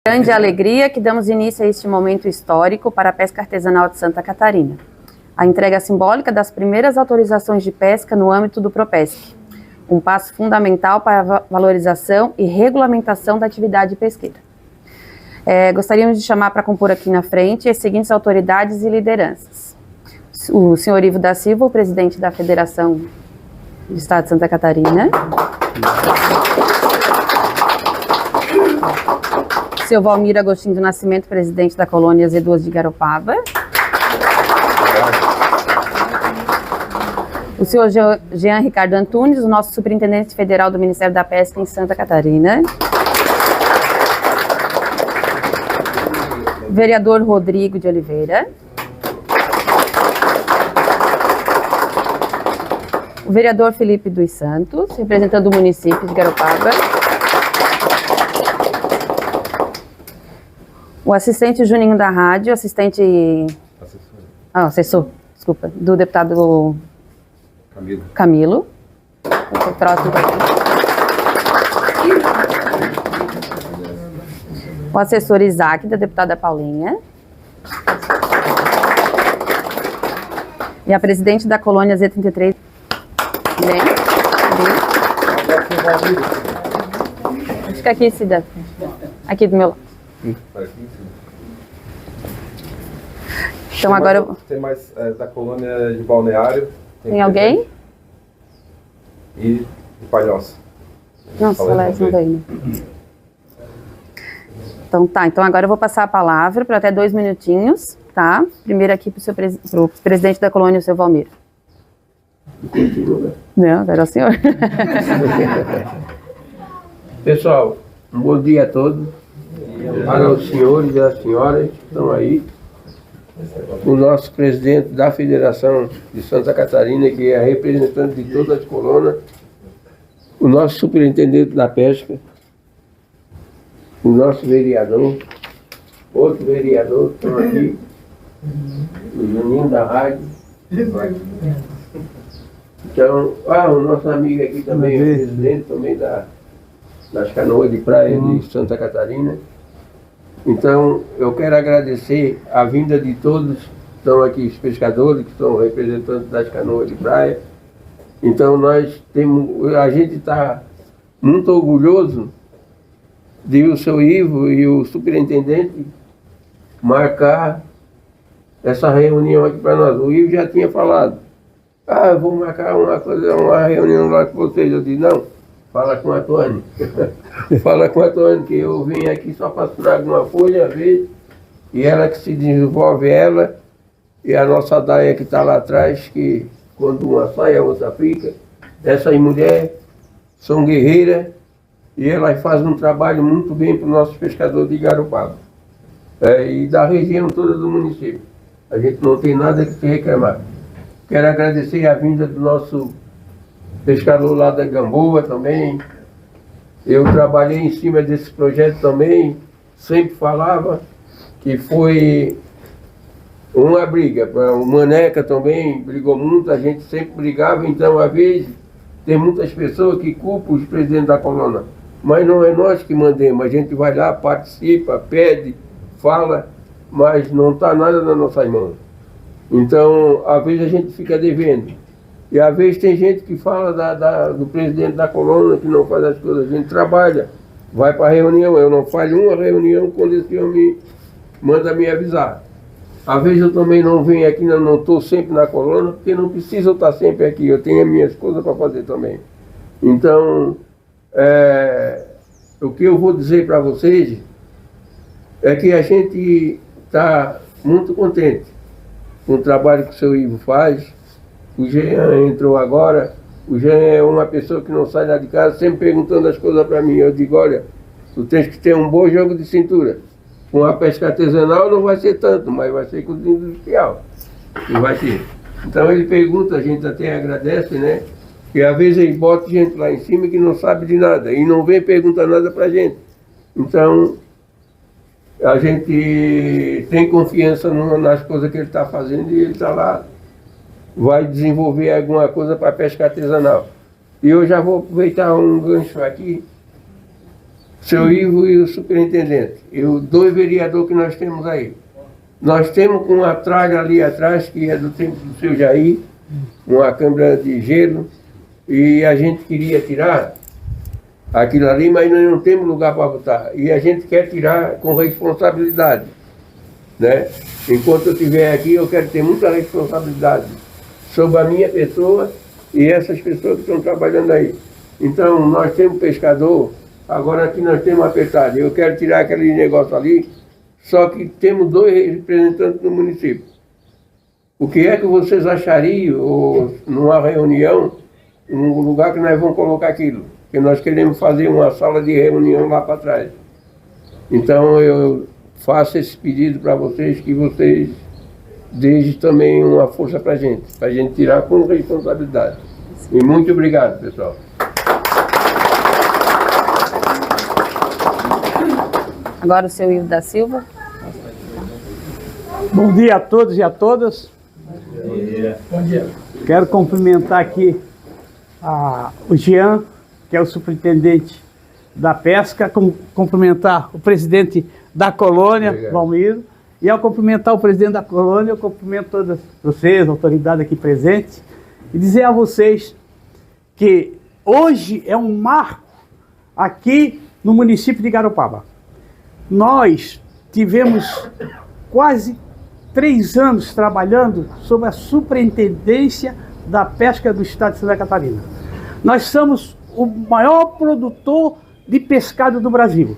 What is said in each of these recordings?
Grande alegria que damos início a este momento histórico para a pesca artesanal de Santa Catarina. A entrega simbólica das primeiras autorizações de pesca no âmbito do PROPESC, um passo fundamental para a valorização e regulamentação da atividade pesqueira. Gostaríamos de chamar para compor aqui na frente as seguintes autoridades e lideranças. O senhor Ivo da Silva, o presidente da Federação do Estado de Santa Catarina. O senhor Valmir Agostinho do Nascimento, presidente da Colônia Z2 de Garopaba. O senhor Jean Ricardo Antunes, o nosso superintendente federal do Ministério da Pesca em Santa Catarina. O vereador Rodrigo de Oliveira. O vereador Felipe dos Santos, representando o município de Garopaba. O assistente Juninho da Rádio, assessor, desculpa, do deputado Camilo. O próximo aqui. O assessor Isaac, da deputada Paulinha. E a presidente da Colônia Z33. Fica aqui, Cida. Aqui do meu lado. Então agora tem mais da Colônia de Balneário. Tem alguém? E Palhoça. Não, Celeste não veio. Então tá, então agora eu vou passar a palavra para até 2 minutinhos, tá? Primeiro aqui pro presidente da Colônia, o seu Valmir. Não, agora é o senhor. Pessoal, um bom dia a todos. Para os senhores e as senhoras que estão aí. O nosso presidente da Federação de Santa Catarina, que é representante de todas as colunas. O nosso superintendente da pesca. O nosso vereador. Outro vereador que estão aqui. O Juninho da Rádio. Então, o nosso amigo aqui também, o presidente também das Canoas de Praia de Santa Catarina. Então, eu quero agradecer a vinda de todos que estão aqui, os pescadores, que são representantes das Canoas de Praia. Então, a gente está muito orgulhoso de o seu Ivo e o superintendente marcar essa reunião aqui para nós. O Ivo já tinha falado, eu vou marcar uma reunião lá com vocês. Eu disse, não. Fala com o Antônio. Fala com o Antônio, que eu venho aqui só para assinar uma folha, ver, e ela que se desenvolve, ela, e a nossa Daia que está lá atrás, que quando uma sai, a outra fica. Essas mulheres são guerreiras, e elas fazem um trabalho muito bem para os nossos pescadores de Garopaba. E da região toda do município. A gente não tem nada que se reclamar. Quero agradecer a vinda do nosso pescador lá da Gamboa também. Eu trabalhei em cima desse projeto também, sempre falava que foi uma briga. O Maneca também brigou muito, a gente sempre brigava, então às vezes tem muitas pessoas que culpam os presidentes da colônia, mas não é nós que mandemos, a gente vai lá, participa, pede, fala, mas não está nada nas nossas mãos. Então, às vezes a gente fica devendo. E às vezes tem gente que fala do presidente da colônia, que não faz as coisas. A gente trabalha, vai para a reunião. Eu não falho uma reunião quando esse homem manda me avisar. Às vezes eu também não venho aqui, não estou sempre na colônia, porque não preciso estar sempre aqui. Eu tenho as minhas coisas para fazer também. Então, o que eu vou dizer para vocês é que a gente está muito contente com o trabalho que o seu Ivo faz. O Jean entrou agora. O Jean é uma pessoa que não sai lá de casa, sempre perguntando as coisas para mim. Eu digo, olha, tu tens que ter um bom jogo de cintura. Com a pesca artesanal não vai ser tanto, mas vai ser com o industrial. E vai ser. Então ele pergunta, a gente até agradece, né? E às vezes ele bota gente lá em cima que não sabe de nada e não vem perguntar nada para a gente. Então, a gente tem confiança nas coisas que ele está fazendo e ele está lá, vai desenvolver alguma coisa para pesca artesanal. E eu já vou aproveitar um gancho aqui seu Ivo e o superintendente, e os 2 vereadores que nós temos aí. Nós temos uma tralha ali atrás, que é do tempo do seu Jair, uma câmara de gelo, e a gente queria tirar aquilo ali, mas nós não temos lugar para botar. E a gente quer tirar com responsabilidade, né? Enquanto eu estiver aqui, eu quero ter muita responsabilidade sobre a minha pessoa e essas pessoas que estão trabalhando aí. Então, nós temos pescador, agora aqui nós temos apertado. Eu quero tirar aquele negócio ali, só que temos 2 representantes do município. O que é que vocês achariam, ou, numa reunião, num lugar que nós vamos colocar aquilo? Porque nós queremos fazer uma sala de reunião lá para trás. Então, eu faço esse pedido para vocês, que vocês deem também uma força para a gente tirar com responsabilidade. E muito obrigado, pessoal. Agora o seu Ivo da Silva. Bom dia a todos e a todas. Bom dia. Quero cumprimentar aqui o Jean, que é o superintendente da pesca, cumprimentar o presidente da colônia, Obrigado. Valmiro, e ao cumprimentar o presidente da colônia, eu cumprimento todas vocês, a autoridade aqui presente, e dizer a vocês que hoje é um marco aqui no município de Garopaba. Nós tivemos quase 3 anos trabalhando sob a superintendência da pesca do estado de Santa Catarina. Nós somos o maior produtor de pescado do Brasil.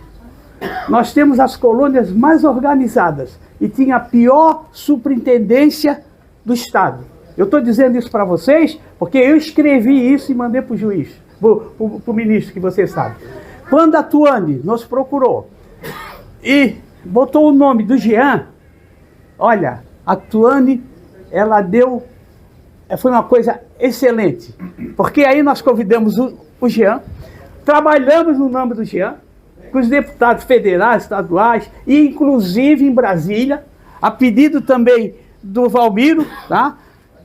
Nós temos as colônias mais organizadas e tinha a pior superintendência do estado. Eu estou dizendo isso para vocês porque eu escrevi isso e mandei para o juiz, para o ministro, que você sabe. Quando a Tuane nos procurou e botou o nome do Jean, olha, a Tuane, ela foi uma coisa excelente, porque aí nós convidamos o Jean, trabalhamos no nome do Jean, com os deputados federais, estaduais, e inclusive em Brasília, a pedido também do Valmiro, tá?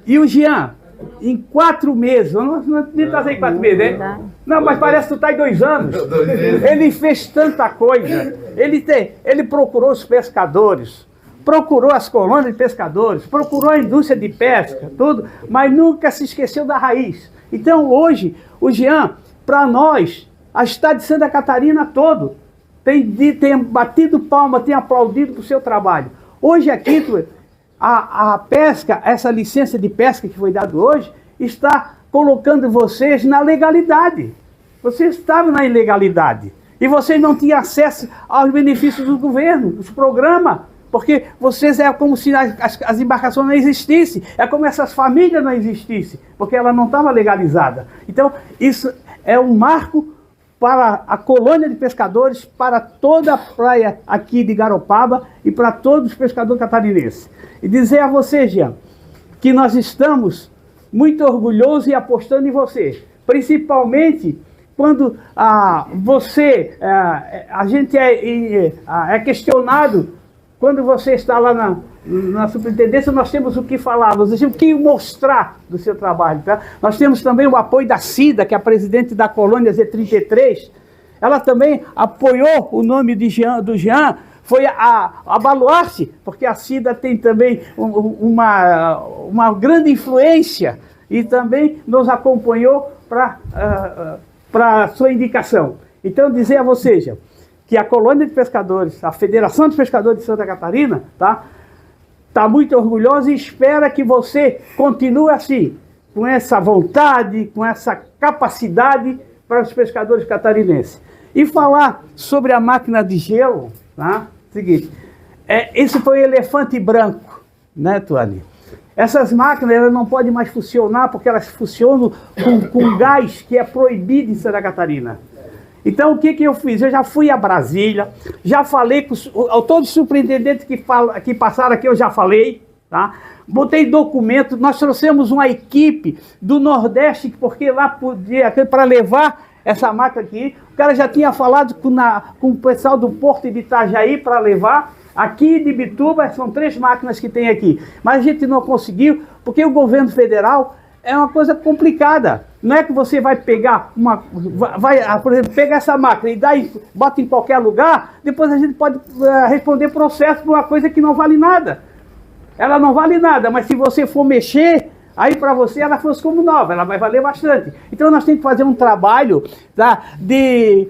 E o Jean, em 4 meses, não devia trazer em 4 meses, né? Não, mas parece que tu está em 2 anos. Ele fez tanta coisa. Ele procurou os pescadores, procurou as colônias de pescadores, procurou a indústria de pesca, tudo, mas nunca se esqueceu da raiz. Então hoje, o Jean, para nós, a estado de Santa Catarina todo, tem batido palma, tem aplaudido para o seu trabalho. Hoje aqui, a pesca, essa licença de pesca que foi dada hoje, está colocando vocês na legalidade. Vocês estavam na ilegalidade. E vocês não tinham acesso aos benefícios do governo, dos programas. Porque vocês é como se as embarcações não existissem. É como essas famílias não existissem. Porque ela não estava legalizada. Então, isso é um marco para a colônia de pescadores, para toda a praia aqui de Garopaba e para todos os pescadores catarinenses. E dizer a você, Jean, que nós estamos muito orgulhosos e apostando em você. Principalmente quando a gente é questionado, quando você está lá na superintendência, nós temos o que falar, nós temos o que mostrar do seu trabalho. Tá? Nós temos também o apoio da Cida, que é a presidente da colônia Z33. Ela também apoiou o nome do Jean, foi a Baluarte, porque a Cida tem também uma grande influência e também nos acompanhou para a sua indicação. Então, dizer a vocês, Jean, que a colônia de pescadores, a Federação dos Pescadores de Santa Catarina, tá muito orgulhosa e espera que você continue assim, com essa vontade, com essa capacidade para os pescadores catarinenses. E falar sobre a máquina de gelo, tá? Seguinte, esse foi o elefante branco, né, Tuane? Essas máquinas elas não podem mais funcionar porque elas funcionam com gás que é proibido em Santa Catarina. Então, o que eu fiz? Eu já fui a Brasília, já falei com todos os superintendentes que passaram aqui, eu já falei, tá? Botei documento, nós trouxemos uma equipe do Nordeste, porque lá podia, para levar essa máquina aqui, o cara já tinha falado com o pessoal do Porto de Itajaí para levar. Aqui de Bituba são 3 máquinas que tem aqui, mas a gente não conseguiu, porque o governo federal é uma coisa complicada. Não é que você vai pegar por exemplo, pegar essa máquina e bota em qualquer lugar, depois a gente pode responder processo por uma coisa que não vale nada. Ela não vale nada, mas se você for mexer, aí para você ela fosse como nova, ela vai valer bastante. Então nós temos que fazer um trabalho, tá, de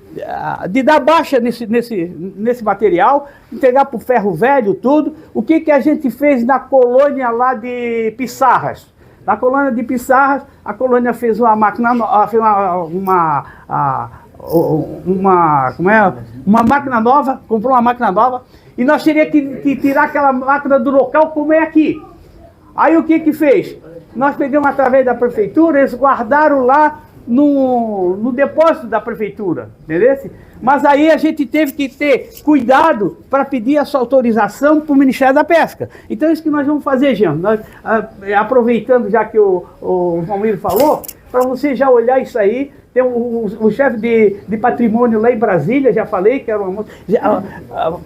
dar baixa nesse material, entregar para o ferro velho tudo. O que a gente fez na colônia lá de Pissarras? Na colônia de Pissarras, a colônia fez uma máquina, fez uma máquina nova, comprou uma máquina nova, e nós teríamos que tirar aquela máquina do local como é aqui. Aí o que fez? Nós pegamos através da prefeitura, eles guardaram lá no depósito da prefeitura, entendeu? Mas aí a gente teve que ter cuidado para pedir essa autorização para o Ministério da Pesca. Então é isso que nós vamos fazer, Jean. Nós, aproveitando já que o Valmir falou, para você já olhar isso aí, tem o chefe de patrimônio lá em Brasília, já falei que era uma...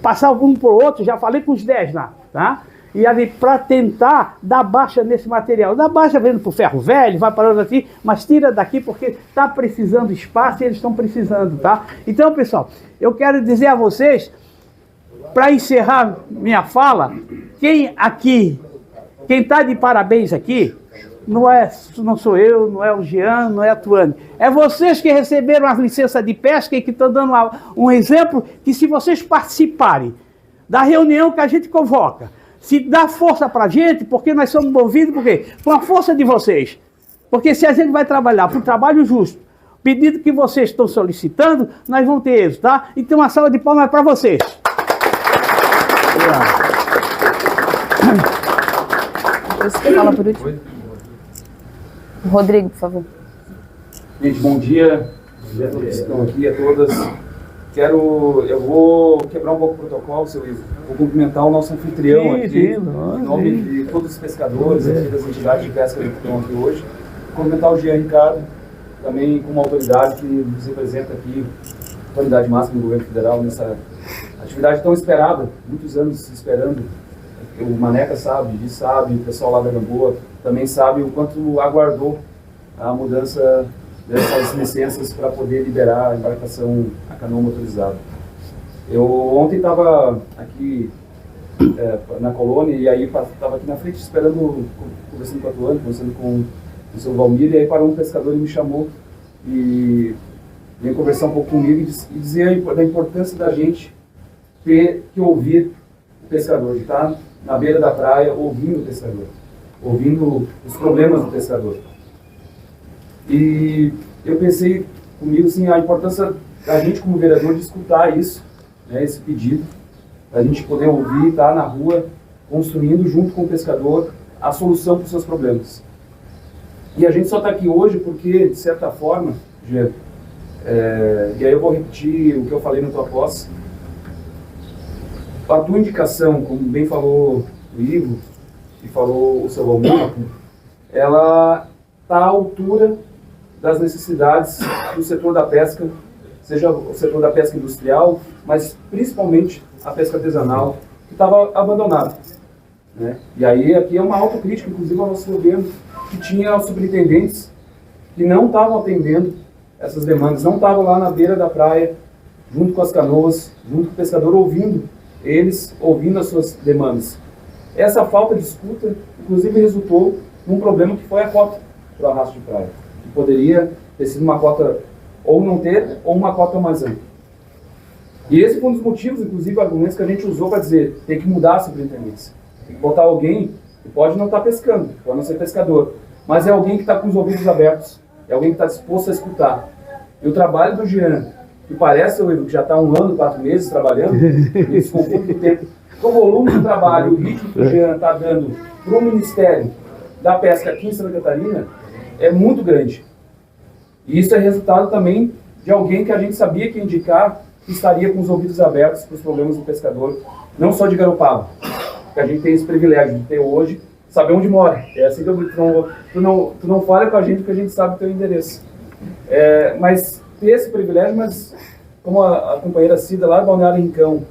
passar um por outro, já falei com os 10 lá, tá? E ali para tentar dar baixa nesse material. Dá baixa vendo para o ferro velho, vai parando aqui, mas tira daqui porque está precisando espaço e eles estão precisando, tá? Então, pessoal, eu quero dizer a vocês, para encerrar minha fala, quem está de parabéns aqui, não sou eu, não é o Jean, não é a Tuane. É vocês que receberam a licença de pesca e que estão dando um exemplo que se vocês participarem da reunião que a gente convoca, se dá força para a gente, porque nós somos movidos por quê? Com a força de vocês. Porque se a gente vai trabalhar por trabalho justo, pedido que vocês estão solicitando, nós vamos ter êxito, tá? Então uma salva de palmas para vocês. Você fala por último? Rodrigo, por favor. Gente, bom dia. Bom dia a todos que estão aqui, a todas. Eu vou quebrar um pouco o protocolo, seu Ivo. Vou cumprimentar o nosso anfitrião aqui, em nome de todos os pescadores aqui das entidades de pesca que estão aqui hoje. Vou cumprimentar o Jean Ricardo, também como autoridade que nos representa aqui, autoridade máxima do governo federal, nessa atividade tão esperada, muitos anos esperando. O Maneca sabe, o pessoal lá da Gamboa também sabe o quanto aguardou a mudança dessas licenças para poder liberar a embarcação, a canoa motorizada. Eu ontem estava aqui na colônia e aí estava aqui na frente esperando, conversando com a Tuane, conversando com o seu Valmir, e aí parou um pescador e me chamou e veio conversar um pouco comigo e dizer da importância da gente ter que ouvir o pescador, de estar na beira da praia ouvindo o pescador, ouvindo os problemas do pescador. E eu pensei comigo assim, a importância da gente como vereador de escutar isso, né, esse pedido, da gente poder ouvir, estar na rua, construindo junto com o pescador a solução para os seus problemas. E a gente só está aqui hoje porque, de certa forma, Gê, e aí eu vou repetir o que eu falei na tua posse, a tua indicação, como bem falou o Ivo e falou o seu Valmir, ela está à altura das necessidades do setor da pesca, seja o setor da pesca industrial, mas principalmente a pesca artesanal, que estava abandonada, né? E aí aqui é uma autocrítica, inclusive, ao nosso governo, que tinha os superintendentes que não estavam atendendo essas demandas, não estavam lá na beira da praia, junto com as canoas, junto com o pescador, ouvindo as suas demandas. Essa falta de escuta, inclusive, resultou num problema que foi a cota para o arrasto de praia, que poderia ter sido uma cota ou não ter, ou uma cota mais ampla. E esse foi um dos motivos, inclusive, argumentos que a gente usou para dizer, tem que mudar a superintendência. Tem que botar alguém que pode não estar pescando, pode não ser pescador, mas é alguém que está com os ouvidos abertos, é alguém que está disposto a escutar. E o trabalho do Jean, que parece, que já está 1 ano, 4 meses trabalhando, nesse conjunto do tempo, o volume do trabalho, o ritmo que o Jean está dando para o Ministério da Pesca aqui em Santa Catarina é muito grande. E isso é resultado também de alguém que a gente sabia que indicar que estaria com os ouvidos abertos para os problemas do pescador, não só de Garopaba, que a gente tem esse privilégio de ter hoje, saber onde mora. É assim que tu não fala com a gente porque a gente sabe o teu endereço. Mas ter esse privilégio, mas como a companheira Cida, lá do Balneário Rincão,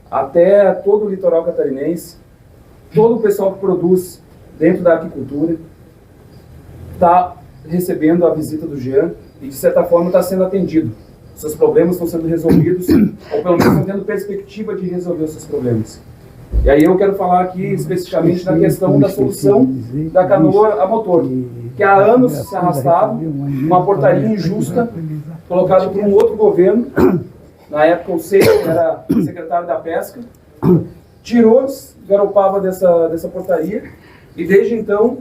até todo o litoral catarinense, todo o pessoal que produz dentro da aquicultura, está recebendo a visita do Jean e, de certa forma, está sendo atendido. Seus problemas estão sendo resolvidos, ou pelo menos estão tendo perspectiva de resolver os seus problemas. E aí eu quero falar aqui especificamente da questão da solução da canoa a motor, que há anos se arrastava, uma portaria injusta, colocada por um outro governo, na época o Seixas, que era secretário da Pesca, tirou Garopaba dessa portaria, e desde então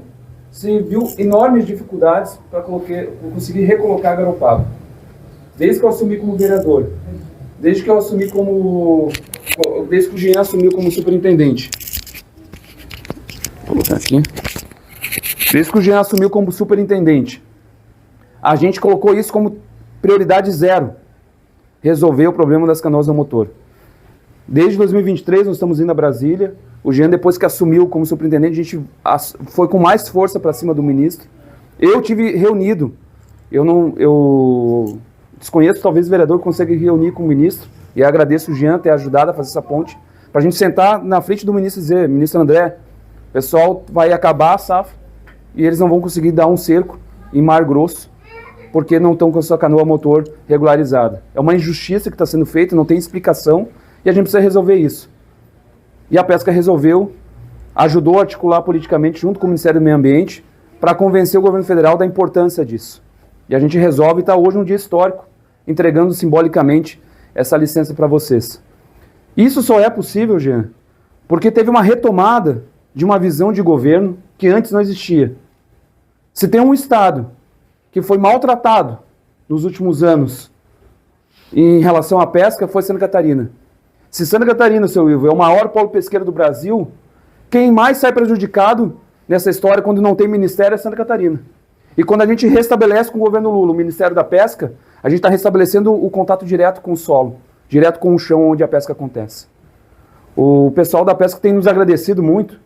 se viu enormes dificuldades para conseguir recolocar Garopaba. Desde que eu assumi como vereador, desde que o Jean assumiu como superintendente. Vou colocar aqui. Desde que o Jean assumiu como superintendente, a gente colocou isso como prioridade zero, resolver o problema das canoas a motor. Desde 2023 nós estamos indo a Brasília. O Jean, depois que assumiu como superintendente, a gente foi com mais força para cima do ministro. Eu tive reunido, eu desconheço, talvez o vereador consiga reunir com o ministro, e agradeço o Jean ter ajudado a fazer essa ponte, para a gente sentar na frente do ministro e dizer: ministro André, o pessoal vai acabar a safra e eles não vão conseguir dar um cerco em Mar Grosso, porque não estão com a sua canoa a motor regularizada. É uma injustiça que está sendo feita, não tem explicação, e a gente precisa resolver isso. E a Pesca resolveu, ajudou a articular politicamente junto com o Ministério do Meio Ambiente para convencer o governo federal da importância disso. E a gente resolve, está hoje um dia histórico, entregando simbolicamente essa licença para vocês. Isso só é possível, Jean, porque teve uma retomada de uma visão de governo que antes não existia. Se tem um estado que foi maltratado nos últimos anos em relação à pesca, foi Santa Catarina. Se Santa Catarina, seu Ivo, é o maior polo pesqueiro do Brasil, quem mais sai prejudicado nessa história quando não tem ministério é Santa Catarina. E quando a gente restabelece com o governo Lula o Ministério da Pesca, a gente está restabelecendo o contato direto com o solo, direto com o chão onde a pesca acontece. O pessoal da pesca tem nos agradecido muito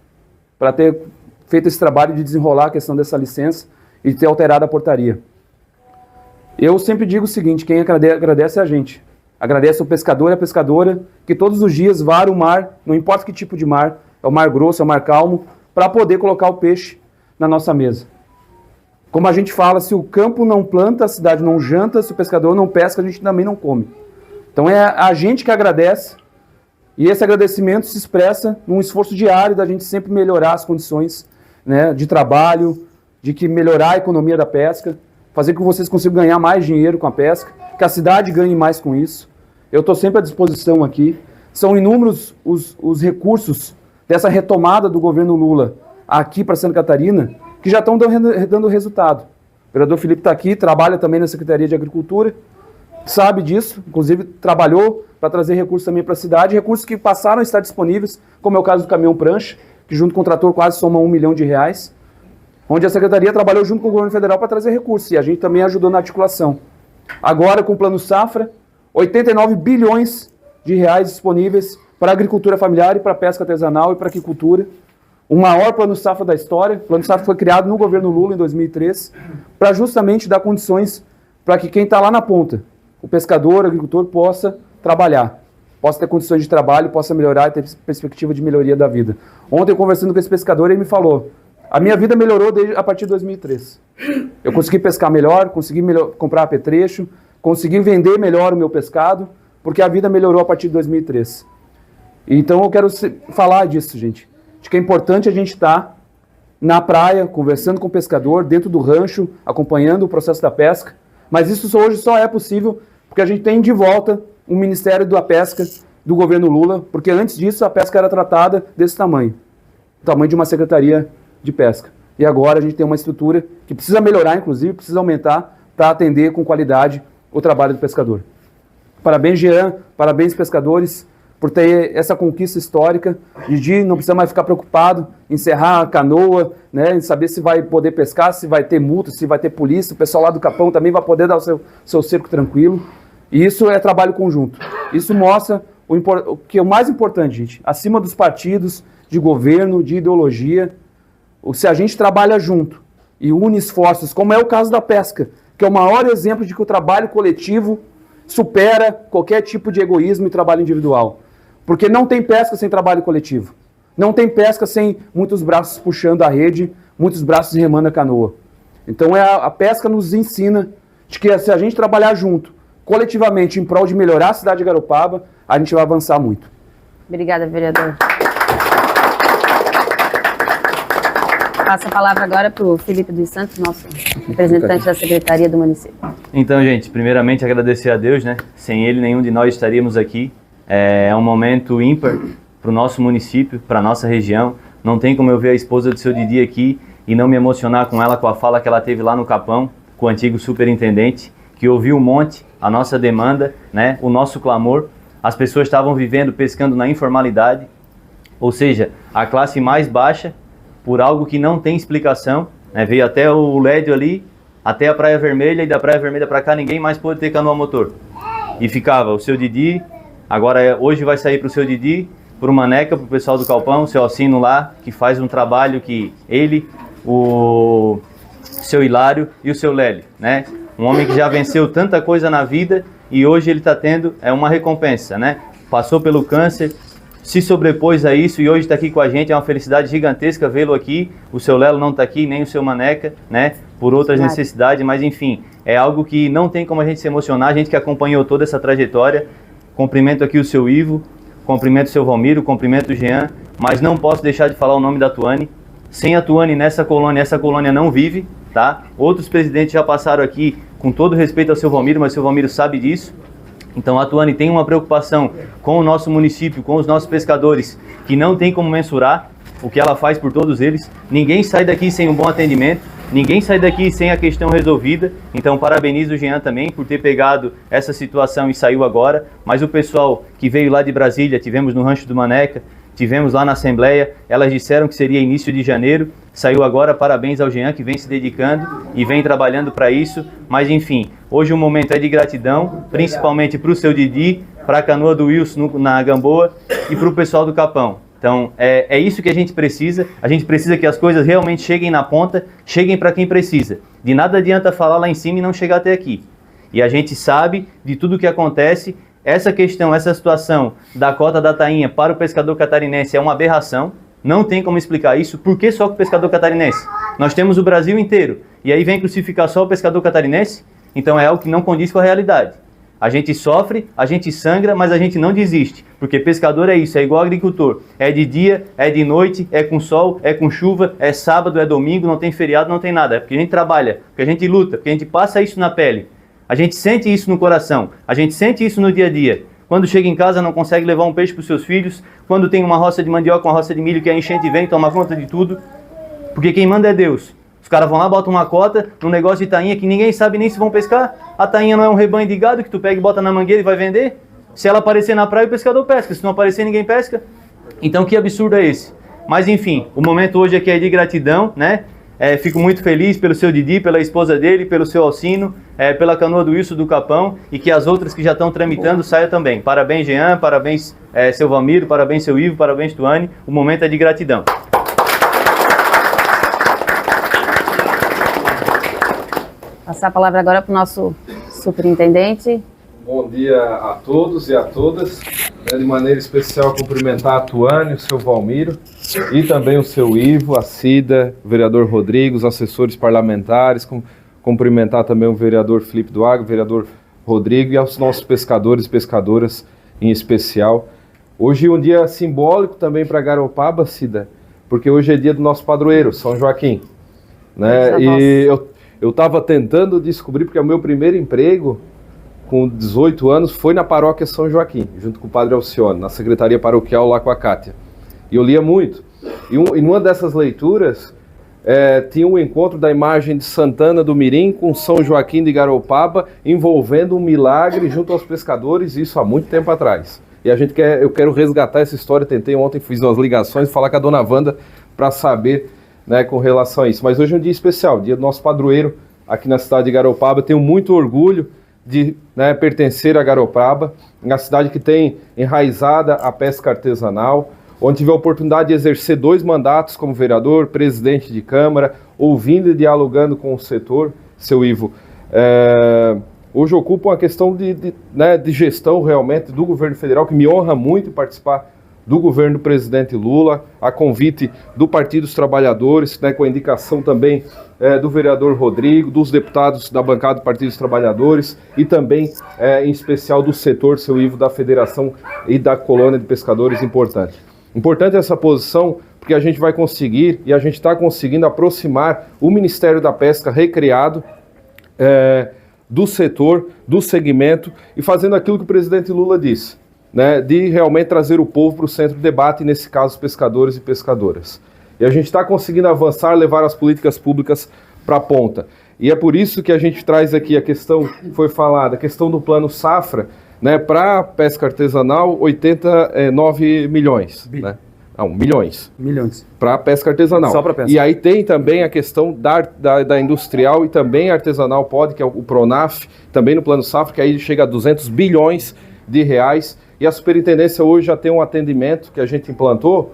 para ter feito esse trabalho de desenrolar a questão dessa licença e ter alterado a portaria. Eu sempre digo o seguinte: quem agradece é a gente. Agradece ao pescador e a pescadora que todos os dias vara o mar, não importa que tipo de mar, é o mar grosso, é o mar calmo, para poder colocar o peixe na nossa mesa. Como a gente fala, se o campo não planta, a cidade não janta, se o pescador não pesca, a gente também não come. Então é a gente que agradece, e esse agradecimento se expressa num esforço diário da gente sempre melhorar as condições, né, de trabalho, de que melhorar a economia da pesca, fazer com que vocês consigam ganhar mais dinheiro com a pesca, que a cidade ganhe mais com isso. Eu estou sempre à disposição aqui. São inúmeros os recursos dessa retomada do governo Lula aqui para Santa Catarina, que já estão dando resultado. O vereador Felipe está aqui, trabalha também na Secretaria de Agricultura, sabe disso, inclusive trabalhou para trazer recursos também para a cidade, recursos que passaram a estar disponíveis, como é o caso do caminhão prancha, que junto com o trator quase soma R$1 milhão, onde a Secretaria trabalhou junto com o governo federal para trazer recursos, e a gente também ajudou na articulação. Agora, com o Plano Safra, 89 bilhões de reais disponíveis para a agricultura familiar e para a pesca artesanal e para a aquicultura. O maior Plano Safra da história. O Plano Safra foi criado no governo Lula em 2003 para justamente dar condições para que quem está lá na ponta, o pescador, o agricultor, possa trabalhar, possa ter condições de trabalho, possa melhorar e ter perspectiva de melhoria da vida. Ontem, conversando com esse pescador, ele me falou: a minha vida melhorou a partir de 2003. Eu consegui pescar melhor, consegui comprar apetrecho, consegui vender melhor o meu pescado, porque a vida melhorou a partir de 2003. Então eu quero falar disso, gente. De que é importante a gente estar na praia, conversando com o pescador, dentro do rancho, acompanhando o processo da pesca. Mas isso hoje só é possível porque a gente tem de volta um Ministério da Pesca do governo Lula, porque antes disso a pesca era tratada desse tamanho, o tamanho de uma secretaria de pesca. E agora a gente tem uma estrutura que precisa melhorar, inclusive, precisa aumentar para atender com qualidade o trabalho do pescador. Parabéns, Jean, parabéns, pescadores, por ter essa conquista histórica de não precisar mais ficar preocupado em encerrar a canoa, né, em saber se vai poder pescar, se vai ter multa, se vai ter polícia. O pessoal lá do Capão também vai poder dar o seu cerco tranquilo. E isso é trabalho conjunto. Isso mostra o que é o mais importante, gente, acima dos partidos, de governo, de ideologia. Se a gente trabalha junto e une esforços, como é o caso da pesca, que é o maior exemplo de que o trabalho coletivo supera qualquer tipo de egoísmo e trabalho individual. Porque não tem pesca sem trabalho coletivo. Não tem pesca sem muitos braços puxando a rede, muitos braços remando a canoa. Então a pesca nos ensina de que se a gente trabalhar junto, coletivamente, em prol de melhorar a cidade de Garopaba, a gente vai avançar muito. Obrigada, vereador. Passo a palavra agora para o Felipe dos Santos, nosso representante da Secretaria do município. Então, gente, primeiramente agradecer a Deus, né? Sem Ele, nenhum de nós estaríamos aqui. É um momento ímpar para o nosso município, para a nossa região. Não tem como eu ver a esposa do seu Didi aqui e não me emocionar com ela, com a fala que ela teve lá no Capão, com o antigo superintendente, que ouviu um monte, a nossa demanda, né? O nosso clamor. As pessoas estavam vivendo, pescando na informalidade, ou seja, a classe mais baixa, por algo que não tem explicação, né? Veio até o Lédio ali, até a Praia Vermelha, e da Praia Vermelha para cá ninguém mais pôde ter canoa motor. E ficava o seu Didi, agora hoje vai sair para o seu Didi, para o Maneca, para o pessoal do Calpão, o seu Alcino lá, que faz um trabalho que ele, o seu Hilário e o seu Lélio, né? Um homem que já venceu tanta coisa na vida e hoje ele está tendo uma recompensa, né? Passou pelo câncer, se sobrepôs a isso e hoje está aqui com a gente, é uma felicidade gigantesca vê-lo aqui. O seu Lelo não está aqui, nem o seu Maneca, né? Por outras necessidades, mas enfim, é algo que não tem como a gente se emocionar, a gente que acompanhou toda essa trajetória. Cumprimento aqui o seu Ivo, cumprimento o seu Valmiro, cumprimento o Jean, mas não posso deixar de falar o nome da Tuane. Sem a Tuane nessa colônia, essa colônia não vive, tá? Outros presidentes já passaram aqui, com todo respeito ao seu Valmiro, mas o seu Valmiro sabe disso. Então a Tuane tem uma preocupação com o nosso município, com os nossos pescadores, que não tem como mensurar o que ela faz por todos eles. Ninguém sai daqui sem um bom atendimento, ninguém sai daqui sem a questão resolvida. Então parabenizo o Jean também por ter pegado essa situação e saiu agora. Mas o pessoal que veio lá de Brasília, tivemos no Rancho do Maneca, tivemos lá na Assembleia, elas disseram que seria início de janeiro, saiu agora, parabéns ao Jean que vem se dedicando e vem trabalhando para isso, mas enfim, hoje o momento é de gratidão, principalmente para o seu Didi, para a canoa do Wilson na Gamboa e para o pessoal do Capão. Então é isso que a gente precisa que as coisas realmente cheguem na ponta, cheguem para quem precisa. De nada adianta falar lá em cima e não chegar até aqui. E a gente sabe de tudo o que acontece. Essa questão, essa situação da cota da tainha para o pescador catarinense é uma aberração. Não tem como explicar isso. Por que só com o pescador catarinense? Nós temos o Brasil inteiro. E aí vem crucificar só o pescador catarinense? Então é algo que não condiz com a realidade. A gente sofre, a gente sangra, mas a gente não desiste. Porque pescador é isso, é igual agricultor. É de dia, é de noite, é com sol, é com chuva, é sábado, é domingo, não tem feriado, não tem nada. É porque a gente trabalha, porque a gente luta, porque a gente passa isso na pele. A gente sente isso no coração, a gente sente isso no dia a dia. Quando chega em casa não consegue levar um peixe para os seus filhos, quando tem uma roça de mandioca, uma roça de milho que a enchente vem, toma conta de tudo, porque quem manda é Deus. Os caras vão lá, botam uma cota num negócio de tainha que ninguém sabe nem se vão pescar. A tainha não é um rebanho de gado que tu pega e bota na mangueira e vai vender. Se ela aparecer na praia, o pescador pesca, se não aparecer, ninguém pesca. Então que absurdo é esse? Mas enfim, o momento hoje aqui é de gratidão, né? Fico muito feliz pelo seu Didi, pela esposa dele, pelo seu Alcino, pela canoa do Wilson do Capão e que as outras que já estão tramitando saiam também. Parabéns, Jean, parabéns, seu Valmiro, parabéns, seu Ivo, parabéns, Tuane. O momento é de gratidão. Passar a palavra agora para o nosso superintendente. Bom dia a todos e a todas. De maneira especial cumprimentar a Tuane, o seu Valmiro e também o seu Ivo, a Cida, o vereador Rodrigo, os assessores parlamentares, cumprimentar também o vereador Felipe do Agro, o vereador Rodrigo e aos nossos pescadores e pescadoras em especial. Hoje é um dia simbólico também para Garopaba, Cida, porque hoje é dia do nosso padroeiro, São Joaquim, né? E eu estava tentando descobrir, porque é o meu primeiro emprego, com 18 anos, foi na paróquia São Joaquim, junto com o padre Alcione, na secretaria paroquial lá com a Cátia. E eu lia muito. E numa dessas leituras, tinha um encontro da imagem de Santana do Mirim com São Joaquim de Garopaba, envolvendo um milagre junto aos pescadores, isso há muito tempo atrás. E eu quero resgatar essa história, tentei ontem, fiz umas ligações, falar com a dona Wanda para saber, né, com relação a isso. Mas hoje é um dia especial, dia do nosso padroeiro aqui na cidade de Garopaba. Tenho muito orgulho de pertencer a Garopaba, uma cidade que tem enraizada a pesca artesanal, onde tive a oportunidade de exercer 2 mandatos como vereador, presidente de Câmara, ouvindo e dialogando com o setor, seu Ivo. Hoje ocupo uma questão de gestão realmente do governo federal, que me honra muito participar do governo do presidente Lula, a convite do Partido dos Trabalhadores, né, com a indicação também do vereador Rodrigo, dos deputados da bancada do Partido dos Trabalhadores e também, em especial, do setor, seu Ivo, da Federação e da Colônia de Pescadores, importante. Importante essa posição, porque a gente vai conseguir, e a gente está conseguindo aproximar o Ministério da Pesca recriado do setor, do segmento, e fazendo aquilo que o presidente Lula disse, né, de realmente trazer o povo para o centro do debate, e nesse caso os pescadores e pescadoras. E a gente está conseguindo avançar, levar as políticas públicas para a ponta. E é por isso que a gente traz aqui a questão, foi falada, a questão do plano safra, né, para a pesca artesanal, 89 milhões. Né? Não, milhões. Milhões. Para a pesca artesanal. Só para pesca. E aí tem também a questão da industrial e também artesanal pode, que é o Pronaf, também no plano safra, que aí chega a 200 bilhões de reais. E a superintendência hoje já tem um atendimento que a gente implantou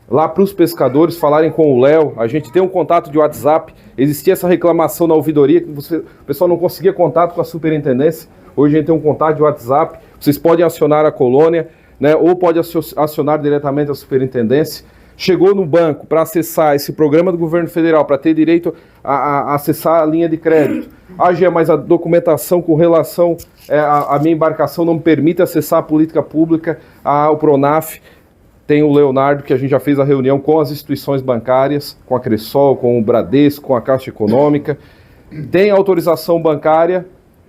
lá para os pescadores falarem com o Léo. A gente tem um contato de WhatsApp. Existia essa reclamação na ouvidoria, que o pessoal não conseguia contato com a superintendência. Hoje a gente tem um contato de WhatsApp. Vocês podem acionar a colônia, né, ou pode acionar diretamente a superintendência. Chegou no banco para acessar esse programa do governo federal, para ter direito a acessar a linha de crédito. Mas a documentação com relação à minha embarcação não me permite acessar a política pública, o Pronaf. Tem o Leonardo, que a gente já fez a reunião com as instituições bancárias, com a Cressol, com o Bradesco, com a Caixa Econômica. Tem autorização bancária,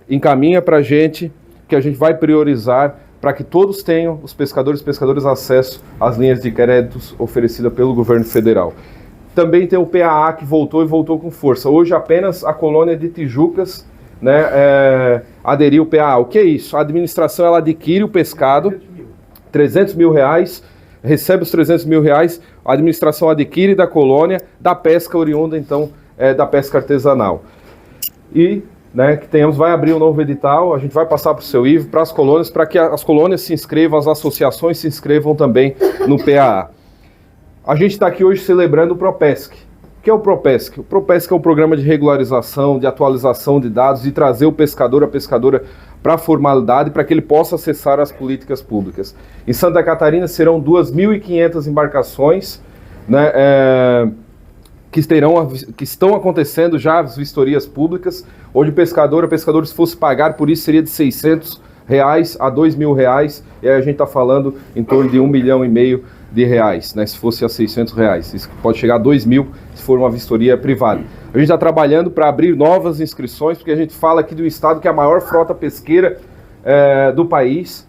encaminha para a gente, que a gente vai priorizar para que todos tenham, os pescadores e pescadoras, acesso às linhas de créditos oferecidas pelo governo federal. Também tem o PAA, que voltou e voltou com força. Hoje apenas a colônia de Tijucas, né, aderiu ao PAA. O que é isso? A administração ela adquire o pescado, 300 mil reais, recebe os 300 mil reais, a administração adquire da colônia, da pesca oriunda, então, da pesca artesanal. E, né, que tenhamos, vai abrir um novo edital, a gente vai passar para o seu Ivo, para as colônias, para que as colônias se inscrevam, as associações se inscrevam também no PAA. A gente está aqui hoje celebrando o PROPESC. O que é o PROPESC? O PROPESC é um programa de regularização, de atualização de dados, de trazer o pescador, a pescadora para a formalidade, para que ele possa acessar as políticas públicas. Em Santa Catarina serão 2.500 embarcações, né, que estão acontecendo já as vistorias públicas, onde o pescador, a pescadora, se fosse pagar por isso, seria de R$600 a R$2.000, e aí a gente está falando em torno de R$1,5 milhão de reais, né, se fosse a R$600. Isso pode chegar a R$2.000 se for uma vistoria privada. A gente está trabalhando para abrir novas inscrições, porque a gente fala aqui do estado que é a maior frota pesqueira do país,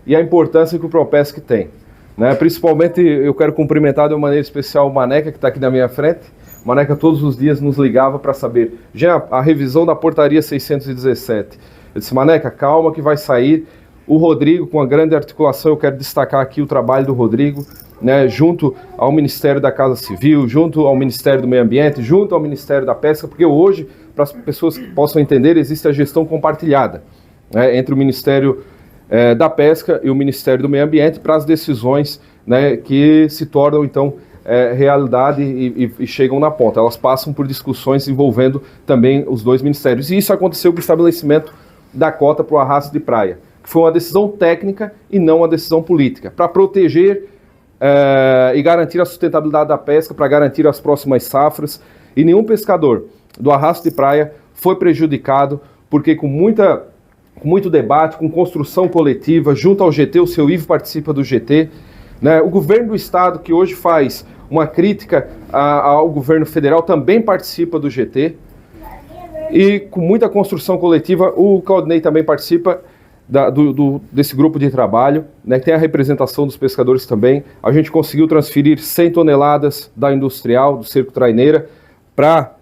e a importância que o PROPESC tem. Né? Principalmente, eu quero cumprimentar de uma maneira especial o Maneca, que está aqui na minha frente. O Maneca todos os dias nos ligava para saber, já a revisão da portaria 617. Eu disse, Maneca, calma que vai sair. O Rodrigo, com a grande articulação, eu quero destacar aqui o trabalho do Rodrigo, né, junto ao Ministério da Casa Civil, junto ao Ministério do Meio Ambiente, junto ao Ministério da Pesca, porque hoje, para as pessoas que possam entender, existe a gestão compartilhada, né, entre o Ministério da Pesca e o Ministério do Meio Ambiente para as decisões, né, que se tornam, então, realidade e chegam na ponta. Elas passam por discussões envolvendo também os dois ministérios. E isso aconteceu com o estabelecimento da cota para o arrasto de praia, que foi uma decisão técnica e não uma decisão política, para proteger e garantir a sustentabilidade da pesca, para garantir as próximas safras. E nenhum pescador do arrasto de praia foi prejudicado, porque com muito debate, com construção coletiva, junto ao GT, o seu Ivo participa do GT, né? O governo do estado, que hoje faz uma crítica ao governo federal, também participa do GT, e com muita construção coletiva, o Claudinei também participa desse grupo de trabalho, né? Tem a representação dos pescadores também. A gente conseguiu transferir 100 toneladas da industrial, do cerco traineira, para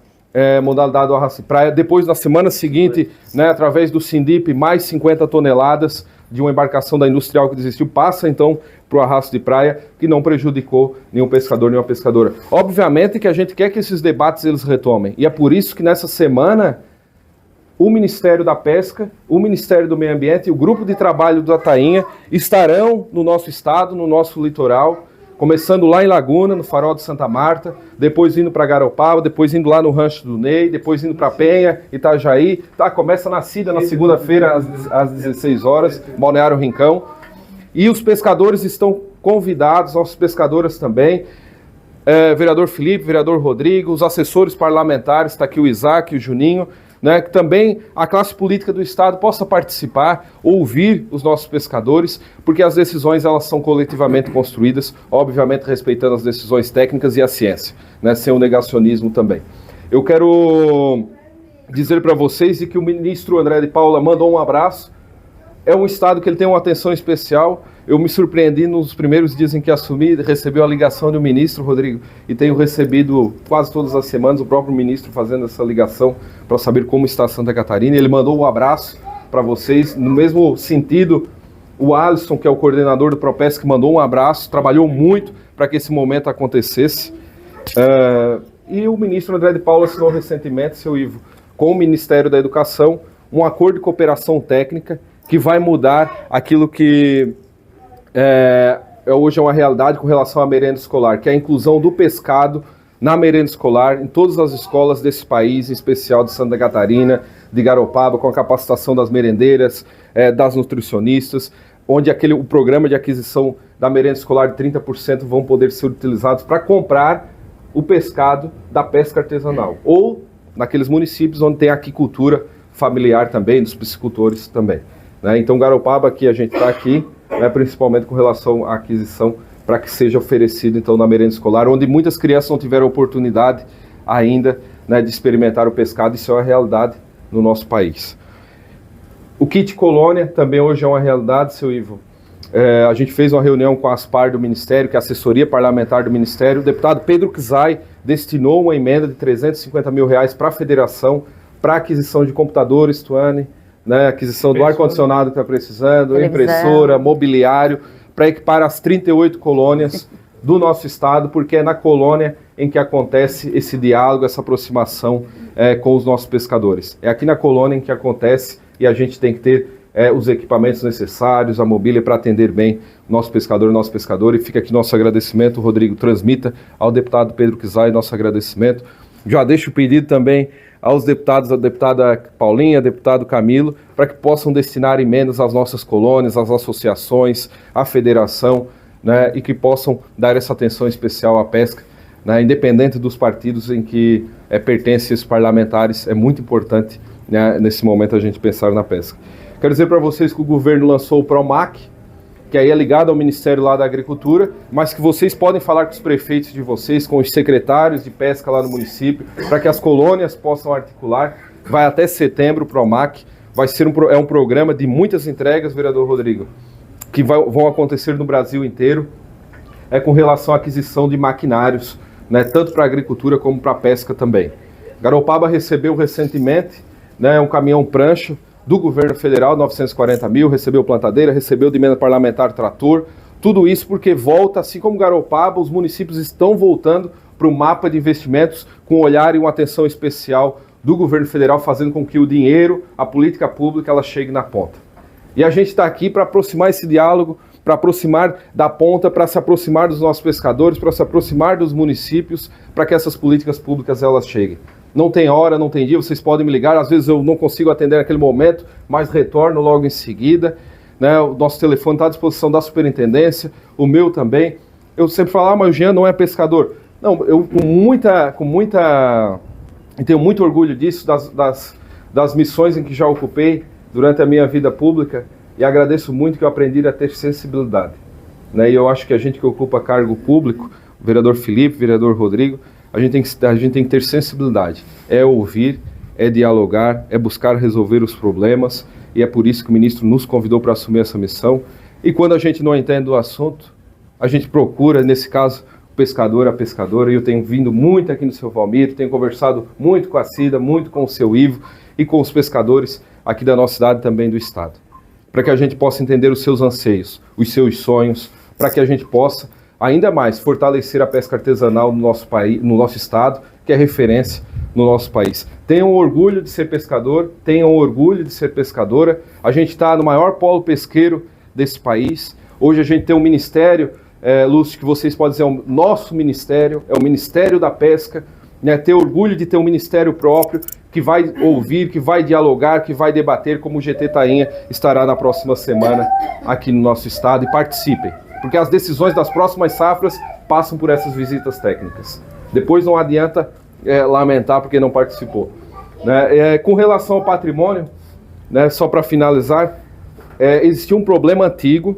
modalidade do arrasto de praia. Depois, na semana seguinte, né, através do Sindip, mais 50 toneladas de uma embarcação da industrial que desistiu, passa então para o arrasto de praia, que não prejudicou nenhum pescador, nenhuma pescadora. Obviamente que a gente quer que esses debates eles retomem, e é por isso que nessa semana o Ministério da Pesca, o Ministério do Meio Ambiente e o Grupo de Trabalho da Tainha estarão no nosso estado, no nosso litoral, começando lá em Laguna, no Farol de Santa Marta, depois indo para Garopaba, depois indo lá no Rancho do Ney, depois indo para Penha, Itajaí. Começa na segunda-feira às 16 horas, Balneário Rincão. E os pescadores estão convidados, nossos pescadores também, vereador Felipe, vereador Rodrigo, os assessores parlamentares, está aqui o Isaac e o Juninho, né, que também a classe política do Estado possa participar, ouvir os nossos pescadores, porque as decisões elas são coletivamente construídas, obviamente respeitando as decisões técnicas e a ciência, né, sem o negacionismo também. Eu quero dizer para vocês que o ministro André de Paula mandou um abraço. É um estado que ele tem uma atenção especial. Eu me surpreendi nos primeiros dias em que assumi, recebeu a ligação do ministro, Rodrigo, e tenho recebido quase todas as semanas o próprio ministro fazendo essa ligação para saber como está Santa Catarina. Ele mandou um abraço para vocês. No mesmo sentido, o Alisson, que é o coordenador do Propesc, mandou um abraço, trabalhou muito para que esse momento acontecesse. E o ministro André de Paula assinou recentemente, seu Ivo, com o Ministério da Educação, um acordo de cooperação técnica que vai mudar aquilo que hoje é uma realidade com relação à merenda escolar, que é a inclusão do pescado na merenda escolar em todas as escolas desse país, em especial de Santa Catarina, de Garopaba, com a capacitação das merendeiras, das nutricionistas, onde o programa de aquisição da merenda escolar de 30% vão poder ser utilizados para comprar o pescado da pesca artesanal, ou naqueles municípios onde tem aquicultura familiar também, dos piscicultores também. Né? Então, Garopaba, que a gente está aqui, né, principalmente com relação à aquisição, para que seja oferecido então na merenda escolar, onde muitas crianças não tiveram oportunidade ainda, né, de experimentar o pescado. Isso é uma realidade no nosso país. O kit colônia também hoje é uma realidade, seu Ivo. A gente fez uma reunião com a ASPAR do Ministério, que é a assessoria parlamentar do Ministério. O deputado Pedro Kzai destinou uma emenda de R$350 mil para a federação, para aquisição de computadores, Tuane, né, aquisição do ar-condicionado que está precisando, impressora, mobiliário, para equipar as 38 colônias do nosso estado, porque é na colônia em que acontece esse diálogo, essa aproximação com os nossos pescadores. É aqui na colônia em que acontece e a gente tem que ter os equipamentos necessários, a mobília para atender bem o nosso pescador, e fica aqui nosso agradecimento. Rodrigo, transmita ao deputado Pedro Kzai nosso agradecimento. Já deixo o pedido também aos deputados, a deputada Paulinha, deputado Camilo, para que possam destinar emendas às nossas colônias, às associações, à federação, né, e que possam dar essa atenção especial à pesca, né, independente dos partidos em que pertencem esses parlamentares. É muito importante, né, nesse momento a gente pensar na pesca. Quero dizer para vocês que o governo lançou o PROMAC, que aí é ligado ao Ministério lá da Agricultura, mas que vocês podem falar com os prefeitos de vocês, com os secretários de pesca lá no município, para que as colônias possam articular. Vai até setembro o PROMAC, vai ser um programa de muitas entregas, vereador Rodrigo, que vão acontecer no Brasil inteiro, com relação à aquisição de maquinários, né, tanto para a agricultura como para a pesca também. Garopaba recebeu recentemente, né, um caminhão prancha do governo federal, 940 mil, recebeu plantadeira, recebeu de emenda parlamentar trator, tudo isso porque volta, assim como Garopaba, os municípios estão voltando para o mapa de investimentos com um olhar e uma atenção especial do governo federal, fazendo com que o dinheiro, a política pública, ela chegue na ponta. E a gente está aqui para aproximar esse diálogo, para aproximar da ponta, para se aproximar dos nossos pescadores, para se aproximar dos municípios, para que essas políticas públicas elas cheguem. Não tem hora, não tem dia, vocês podem me ligar, às vezes eu não consigo atender naquele momento, mas retorno logo em seguida, né? O nosso telefone está à disposição da superintendência, o meu também. Eu sempre falo, mas o Jean não é pescador. Não, eu tenho muito orgulho disso, das missões em que já ocupei durante a minha vida pública, e agradeço muito que eu aprendi a ter sensibilidade, né? E eu acho que a gente que ocupa cargo público, o vereador Felipe, o vereador Rodrigo, a gente tem que ter sensibilidade, é ouvir, é dialogar, é buscar resolver os problemas, e é por isso que o ministro nos convidou para assumir essa missão. E quando a gente não entende o assunto, a gente procura, nesse caso, o pescador, a pescadora, e eu tenho vindo muito aqui no seu Valmir, tenho conversado muito com a Cida, muito com o seu Ivo e com os pescadores aqui da nossa cidade e também do estado, para que a gente possa entender os seus anseios, os seus sonhos, para que a gente possa ainda mais fortalecer a pesca artesanal no nosso país, no nosso estado, que é referência no nosso país. Tenham orgulho de ser pescador, tenham orgulho de ser pescadora. A gente está no maior polo pesqueiro desse país. Hoje a gente tem um ministério, Lúcio, que vocês podem dizer, é o nosso ministério, é o Ministério da Pesca, né? Ter orgulho de ter um ministério próprio, que vai ouvir, que vai dialogar, que vai debater, como o GT Tainha estará na próxima semana aqui no nosso estado. E participem. porque as decisões das próximas safras passam por essas visitas técnicas. Depois não adianta lamentar porque não participou. Né? Com relação ao patrimônio, né, só para finalizar, existia um problema antigo,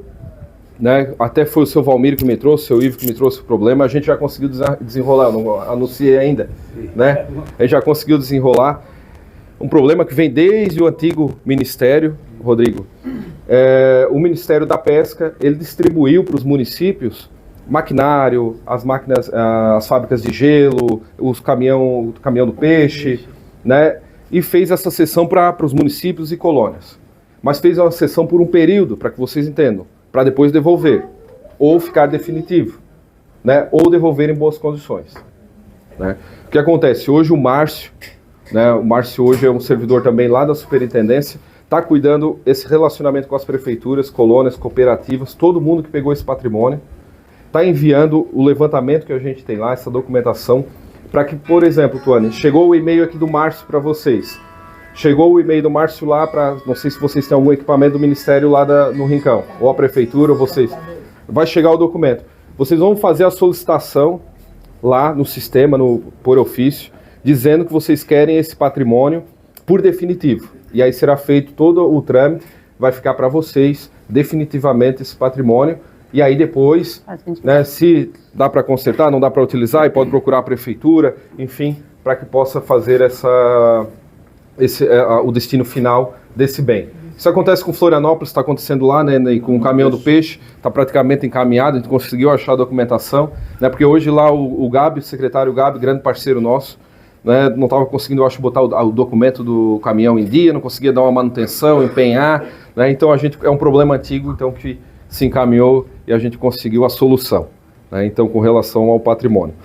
né, até foi o seu Valmir que me trouxe, o seu Ivo que me trouxe o problema, a gente já conseguiu desenrolar, não anunciei ainda, né? A gente já conseguiu desenrolar um problema que vem desde o antigo Ministério, Rodrigo. O Ministério da Pesca, ele distribuiu para os municípios maquinário, as máquinas, as fábricas de gelo, o caminhão do peixe, né? E fez essa cessão para os municípios e colônias. Mas fez uma cessão por um período, para que vocês entendam, para depois devolver, ou ficar definitivo, né? Ou devolver em boas condições. Né? O que acontece? Hoje o Márcio, né? O Márcio hoje é um servidor também lá da superintendência, está cuidando esse relacionamento com as prefeituras, colônias, cooperativas, todo mundo que pegou esse patrimônio, está enviando o levantamento que a gente tem lá, essa documentação, para que, por exemplo, Tuane, chegou o e-mail aqui do Márcio para vocês. Chegou o e-mail do Márcio lá para, não sei se vocês têm algum equipamento do Ministério lá no Rincão, ou a Prefeitura, ou vocês. Vai chegar o documento. Vocês vão fazer a solicitação lá no sistema, por ofício, dizendo que vocês querem esse patrimônio por definitivo. E aí será feito todo o trâmite, vai ficar para vocês definitivamente esse patrimônio. E aí depois, né, se dá para consertar, não dá para utilizar, e pode procurar a Prefeitura, enfim, para que possa fazer o destino final desse bem. Isso acontece com Florianópolis, está acontecendo lá, né, com o caminhão do peixe, está praticamente encaminhado, a gente conseguiu achar a documentação, né, porque hoje lá o Gabi, o secretário Gabi, grande parceiro nosso, né, não estava conseguindo, eu acho, botar o documento do caminhão em dia, não conseguia dar uma manutenção, empenhar, né, então é um problema antigo, então que se encaminhou e a gente conseguiu a solução, né, então com relação ao patrimônio.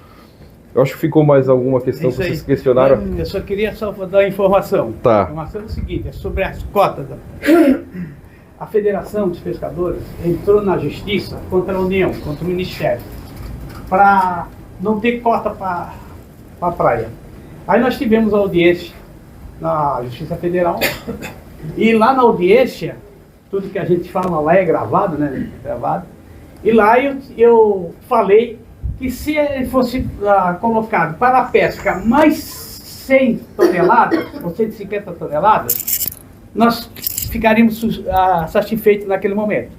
Eu acho que ficou mais alguma questão que vocês questionaram? Eu só queria dar uma informação. Tá. A informação é o seguinte, é sobre as cotas. A Federação dos Pescadores entrou na Justiça contra a União, contra o Ministério, para não ter cota para a praia. Aí nós tivemos a audiência na Justiça Federal, e lá na audiência, tudo que a gente fala lá é gravado, né? Gravado. E lá eu falei que se ele fosse colocado para a pesca mais 100 toneladas, ou 150 toneladas, nós ficaríamos satisfeitos naquele momento.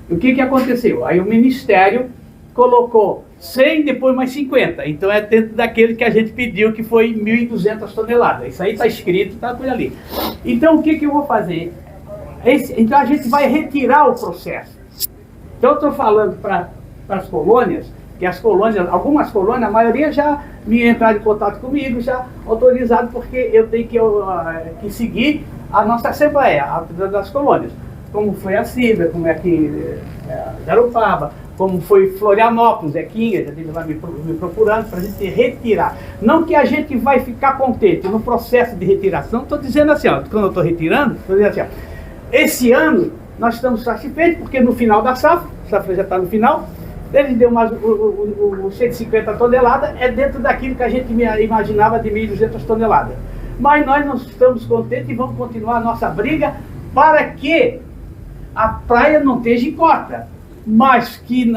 E o que aconteceu? Aí o Ministério colocou 100, depois mais 50. Então é dentro daquele que a gente pediu, que foi 1.200 toneladas. Isso aí está escrito, está por ali. Então o que eu vou fazer? Então a gente vai retirar o processo. Então eu estou falando para as colônias, que as colônias, algumas colônias, a maioria já me entraram em contato comigo, já autorizado, porque eu tenho que seguir a nossa Assembleia, a das colônias. Como foi a Cibra, como é aqui Garopaba, como foi Florianópolis, Zequinha, já esteve lá me procurando para a gente retirar. Não que a gente vai ficar contente no processo de retiração, estou dizendo assim, ó, quando eu estou retirando, estou dizendo assim, ó, esse ano nós estamos satisfeitos, porque no final da safra, a safra já está no final, ele deu mais o 150 toneladas, é dentro daquilo que a gente imaginava de 1.200 toneladas. Mas nós não estamos contentes e vamos continuar a nossa briga para que a praia não esteja em cota. Mas que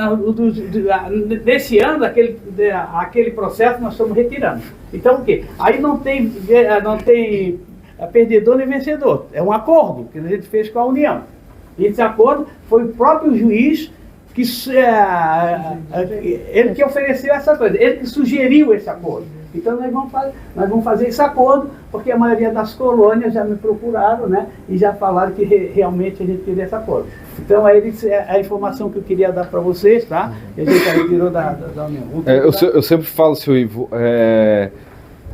desse ano, aquele processo nós estamos retirando. Então o quê? Aí não tem perdedor nem vencedor. É um acordo que a gente fez com a União. E esse acordo foi o próprio juiz ele que ofereceu essa coisa, ele que sugeriu esse acordo. Então nós vamos fazer esse acordo, porque a maioria das colônias já me procuraram, né, e já falaram que realmente a gente queria esse acordo. Então a informação que eu queria dar para vocês, tá? E a gente já retirou da União. Eu sempre falo, seu Ivo,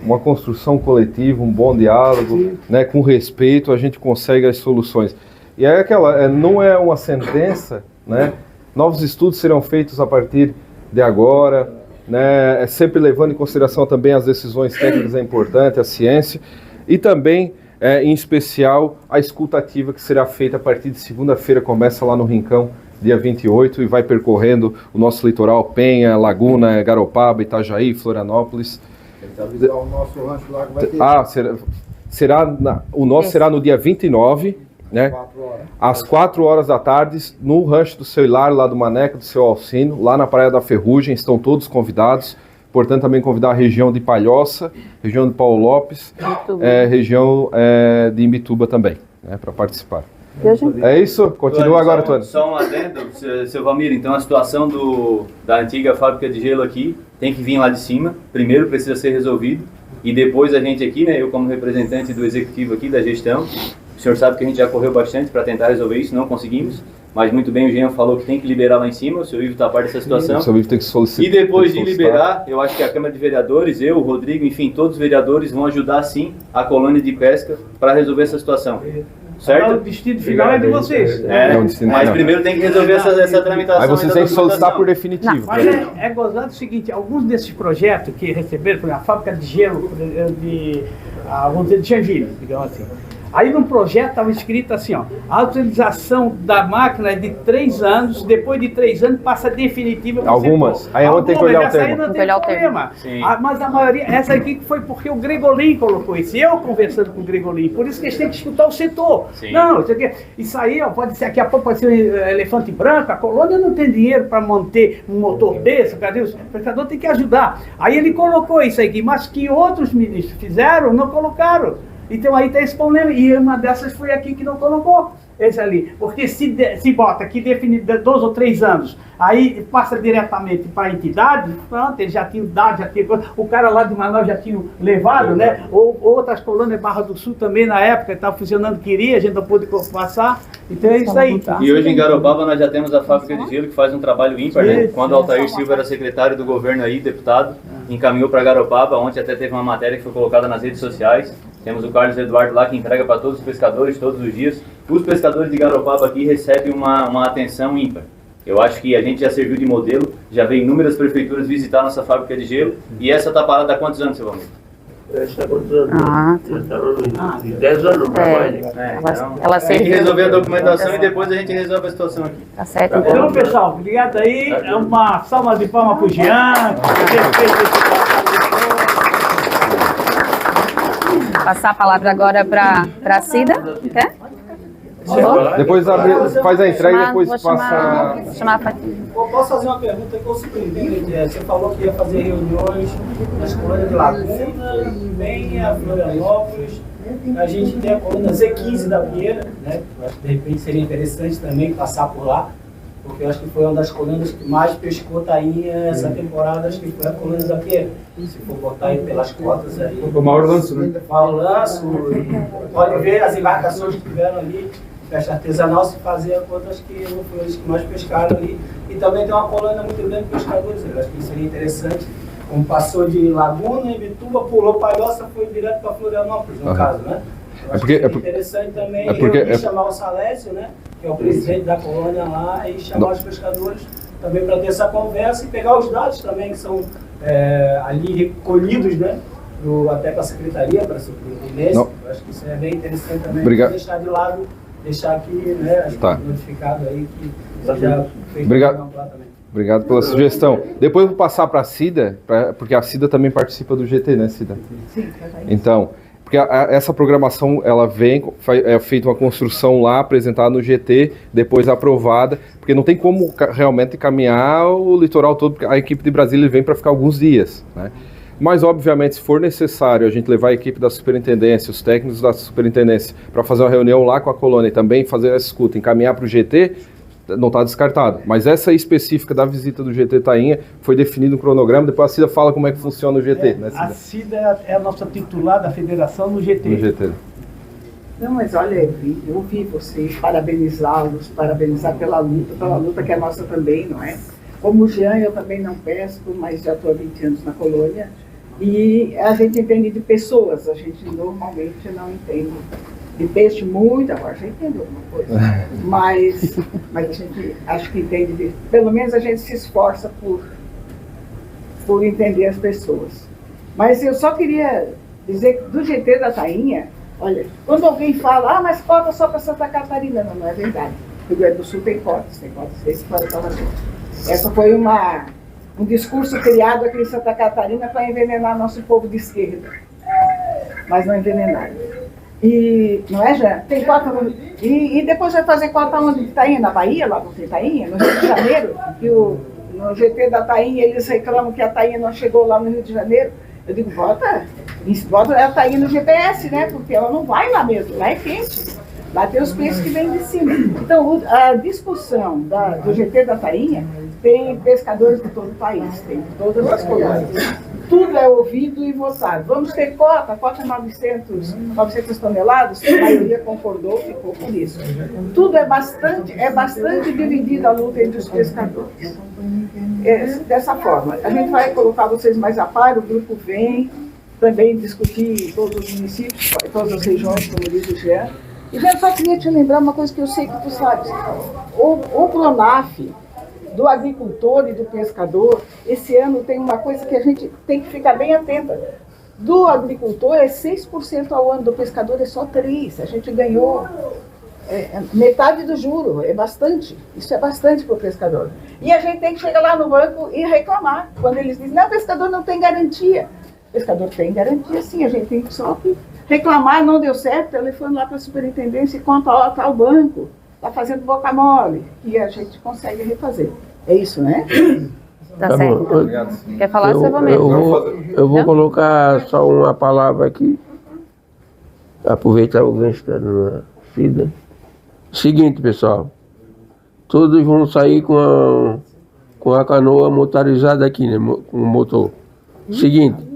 uma construção coletiva, um bom diálogo, né, com respeito, a gente consegue as soluções. E é não é uma sentença, né? Novos estudos serão feitos a partir de agora, né? Sempre levando em consideração também as decisões técnicas, é importante, a ciência, e também, em especial, a escuta ativa que será feita a partir de segunda-feira, começa lá no Rincão, dia 28, e vai percorrendo o nosso litoral, Penha, Laguna, Garopaba, Itajaí, Florianópolis. O nosso rancho lá que vai ter. O nosso será no dia 29, né? Às 4 horas da tarde, no rancho do seu Hilário, lá do Maneca, do seu Alcino, lá na Praia da Ferrugem, estão todos convidados. Portanto, também convidar a região de Palhoça, região de Paulo Lopes, região de Imbituba também, né, para participar. É isso? Continua agora, Tony. Só um adendo, seu Valmir. Então, a situação da antiga fábrica de gelo aqui tem que vir lá de cima. Primeiro precisa ser resolvido. E depois a gente aqui, né, eu como representante do executivo aqui, da gestão, o senhor sabe que a gente já correu bastante para tentar resolver isso, não conseguimos. Mas muito bem, o Jean falou que tem que liberar lá em cima, o seu Ivo está a par dessa situação. O seu Ivo tem que solicitar. E depois de liberar, eu acho que a Câmara de Vereadores, eu, o Rodrigo, enfim, todos os vereadores vão ajudar sim a colônia de pesca para resolver essa situação. Certo? O destino final é de vocês. Mas final. Primeiro tem que resolver essa tramitação. Aí vocês têm que solicitar por definitivo. Mas é gozado o seguinte, alguns desses projetos que receberam, por exemplo, a fábrica de gelo vamos dizer, de Joinville, digamos assim. Aí no projeto estava escrito assim, ó, a utilização da máquina é de 3 anos, depois de 3 anos passa definitiva. Algumas. Aí onde tem que olhar o termo. Aí não tem problema. Mas a maioria, essa aqui foi porque o Gregolin colocou isso. Eu conversando com o Gregolin, por isso que eles têm que escutar o setor. Sim. Não, isso aí ó, pode ser, daqui a pouco pode ser um elefante branco, a colônia não tem dinheiro para manter um motor desse, cadê? O pescador tem que ajudar. Aí ele colocou isso aqui, mas que outros ministros fizeram, não colocaram. Então aí tem esse problema, e uma dessas foi aqui que não colocou, esse ali. Porque se bota aqui define 2 ou 3 anos, aí passa diretamente para a entidade, pronto, eles já tinham dado, o cara lá de Manaus já tinha levado, né? Ou outras colônias, Barra do Sul também na época, estava funcionando, queria, a gente não pôde passar, então é isso aí. Tá? E hoje em Garopaba nós já temos a fábrica de gelo que faz um trabalho ímpar, né? Quando o Altair Silva era secretário do governo aí, deputado, encaminhou para Garopaba, ontem até teve uma matéria que foi colocada nas redes sociais. Temos o Carlos Eduardo lá que entrega para todos os pescadores todos os dias. Os pescadores de Garopaba aqui recebem uma atenção ímpar. Eu acho que a gente já serviu de modelo, já veio inúmeras prefeituras visitar nossa fábrica de gelo. E essa está parada há quantos anos, seu Valmir? Está quantos anos? 10 anos para mais. Ela tem que resolver a documentação e depois a gente resolve a situação aqui. Tá certo. Então, pessoal, obrigado aí. É uma salva de palmas para o Jean. Passar a palavra agora para a Cida. Quer? Depois faz a entrega e depois passa. Posso fazer uma pergunta que eu surpreendi? Você falou que ia fazer reuniões nas colônias de Laguna, Penha, Florianópolis. A gente tem a colônia Z15 da Vieira, né? Eu acho que de repente seria interessante também passar por lá, porque eu acho que foi uma das colônias que mais pescou tainha essa temporada, acho que foi a colônia da Vieira. Se for botar aí pelas cotas aí. O maior lanço, né? O maior lanço, pode ver as embarcações que tiveram ali. Pesca artesanal, se fazer a conta, acho que não foi eles que mais pescaram ali. E também tem uma colônia muito grande de pescadores, eu acho que seria interessante. Como passou de Laguna, Imbituba, pulou Palhoça, foi direto para Florianópolis, no caso, né? Eu acho que seria interessante também chamar o Salésio, né? Que é o presidente da colônia lá, e chamar os pescadores também para ter essa conversa e pegar os dados também que são ali recolhidos, né? Até para a secretaria, para o INES. Eu acho que isso é bem interessante também. Deixar de lado. Deixar aqui, né, notificado aí que já fez Obrigado pela sugestão. Depois eu vou passar para a Cida, porque a Cida também participa do GT, né, Cida? Sim. Então, porque essa programação, ela é feita uma construção lá, apresentada no GT, depois aprovada, porque não tem como realmente caminhar o litoral todo, porque a equipe de Brasília vem para ficar alguns dias, né? Mas, obviamente, se for necessário a gente levar a equipe da superintendência, os técnicos da superintendência, para fazer uma reunião lá com a colônia e também fazer essa escuta, encaminhar para o GT, não está descartado. Mas essa específica da visita do GT Tainha foi definido no cronograma, depois a Cida fala como é que funciona o GT. Né, Cida? A Cida é a nossa titular da federação no GT. No GT. Não, mas olha, eu ouvi vocês parabenizá-los, parabenizar pela luta que é nossa também, não é? Como o Jean, eu também não pesco, mas já estou há 20 anos na colônia. E a gente entende de pessoas, a gente normalmente não entende de peixe muito, agora já entende alguma coisa. Mas a gente acho que entende, pelo menos a gente se esforça por entender as pessoas. Mas eu só queria dizer que do GT da Tainha, olha, quando alguém fala, mas cota só para Santa Catarina, não é verdade. O Rio Grande do Sul tem cotas, essa foi um discurso criado aqui em Santa Catarina para envenenar nosso povo de esquerda. Mas não envenenaram. E, não é, Jean? Tem cota e depois vai fazer cota onde? Tainha, na Bahia, lá no Tainha, no Rio de Janeiro, que no GT da Tainha eles reclamam que a Tainha não chegou lá no Rio de Janeiro. Eu digo, bota a Tainha no GPS, né? Porque ela não vai lá mesmo, lá é quente. Lá tem os peixes que vêm de cima. Então, a discussão do GT da Tainha tem pescadores de todo o país, tem de todas as colônias. Tudo é ouvido e votado. Vamos ter cota 900 toneladas, a maioria concordou, ficou por isso. Tudo é bastante dividida a luta entre os pescadores. Dessa forma, a gente vai colocar vocês mais a par, o grupo vem também discutir todos os municípios, todas as regiões, como diz o Jean. E eu só queria te lembrar uma coisa que eu sei que tu sabes. O Pronaf, do agricultor e do pescador, esse ano tem uma coisa que a gente tem que ficar bem atenta. Do agricultor é 6% ao ano, do pescador é só 3%. A gente ganhou metade do juro, é bastante. Isso é bastante para o pescador. E a gente tem que chegar lá no banco e reclamar. Quando eles dizem, não, o pescador não tem garantia. O pescador tem garantia, sim, a gente tem que só reclamar, não deu certo, telefone lá para a superintendência e conta, ó, tá o banco, tá fazendo boca mole, e a gente consegue refazer. É isso, né? Tá certo. Obrigado. Quer falar, seu mesmo? Eu vou colocar só uma palavra aqui, aproveitar o gancho da dona Cida. Seguinte, pessoal, todos vão sair com a canoa motorizada aqui, né, com o motor. Seguinte,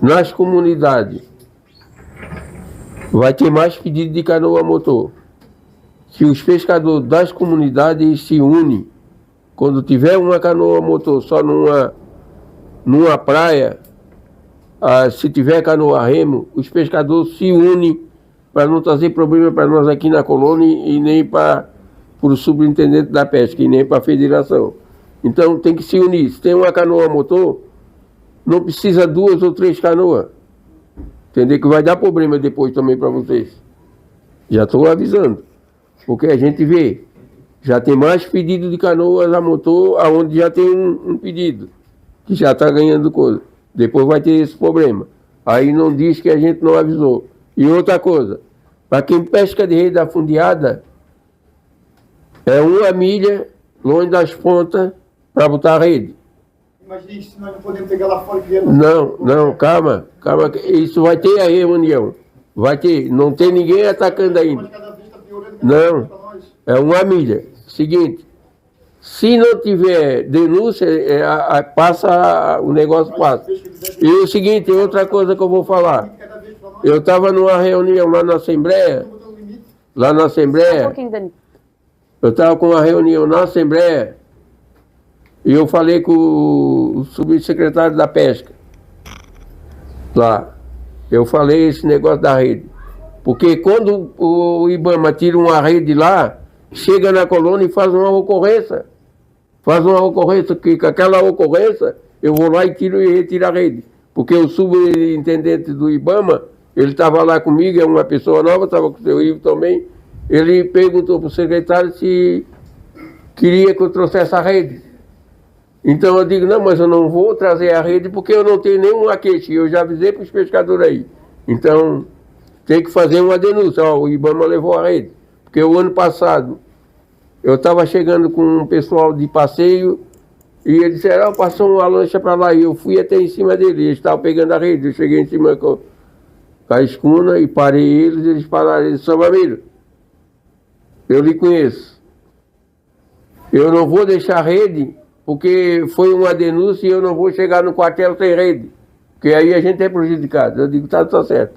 nas comunidades, vai ter mais pedido de canoa a motor. Se os pescadores das comunidades se unem, quando tiver uma canoa a motor só numa praia, se tiver canoa a remo, os pescadores se unem para não trazer problema para nós aqui na colônia e nem para o superintendente da pesca e nem para a federação. Então tem que se unir. Se tem uma canoa a motor, não precisa 2 ou 3 canoas. Entendeu? Que vai dar problema depois também para vocês. Já estou avisando. Porque a gente vê, já tem mais pedido de canoas a motor, aonde já tem um pedido, que já está ganhando coisa. Depois vai ter esse problema. Aí não diz que a gente não avisou. E outra coisa, para quem pesca de rede afundeada, é 1 milha longe das pontas para botar a rede. Mas diz, se nós não podemos pegar lá fora que Não, calma. Isso vai ter a reunião. Vai ter, não tem ninguém atacando ainda. Não, é 1 milha. Seguinte, se não tiver denúncia, o negócio passa. E o seguinte, outra coisa que eu vou falar. Eu estava numa reunião lá na Assembleia. Eu estava com uma reunião na Assembleia. E eu falei com o subsecretário da Pesca. Lá. Eu falei esse negócio da rede. Porque quando o IBAMA tira uma rede lá, chega na colônia e faz uma ocorrência. Que com aquela ocorrência, eu vou lá e retiro a rede. Porque o subintendente do IBAMA, ele estava lá comigo, é uma pessoa nova, estava com o seu Ivo também. Ele perguntou para o secretário se queria que eu trouxesse a rede. Então eu digo, não, mas eu não vou trazer a rede porque eu não tenho nenhuma queixa. Eu já avisei para os pescadores aí. Então tem que fazer uma denúncia. Ó, o IBAMA levou a rede. Porque o ano passado eu estava chegando com um pessoal de passeio e eles disseram, passou uma lancha para lá. E eu fui até em cima deles. Eles estavam pegando a rede. Eu cheguei em cima com a escuna e parei eles pararam. Eles disseram, Ramiro, eu lhe conheço. Eu não vou deixar a rede porque foi uma denúncia e eu não vou chegar no quartel sem rede. Porque aí a gente é prejudicado. Eu digo, tá certo.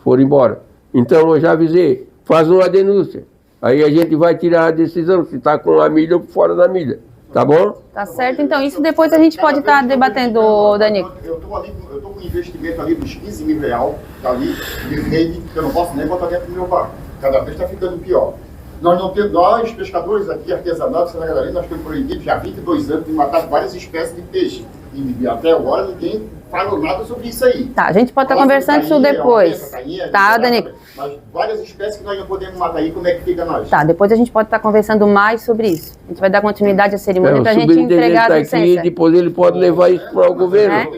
Foram embora. Então eu já avisei, faz uma denúncia. Aí a gente vai tirar a decisão se está com a milha ou fora da milha. Tá bom? Tá certo, então isso depois a gente pode estar debatendo, Danico. Eu tô com um investimento ali dos 15 mil reais, tá ali, de rede, que eu não posso nem botar dentro do meu barco. Cada vez está ficando pior. Nós, pescadores aqui, artesanatos, Santa Catarina, nós estamos proibidos já há 22 anos de matar várias espécies de peixe. E até agora ninguém falou nada sobre isso aí. Tá, a gente pode estar conversando isso depois. Tá, Danico? Mas várias espécies que nós não podemos matar aí, como é que fica nós? Tá, depois a gente pode estar conversando mais sobre isso. A gente vai dar continuidade à cerimônia para a gente entregar a licença. Aqui, depois ele pode levar isso para o governo.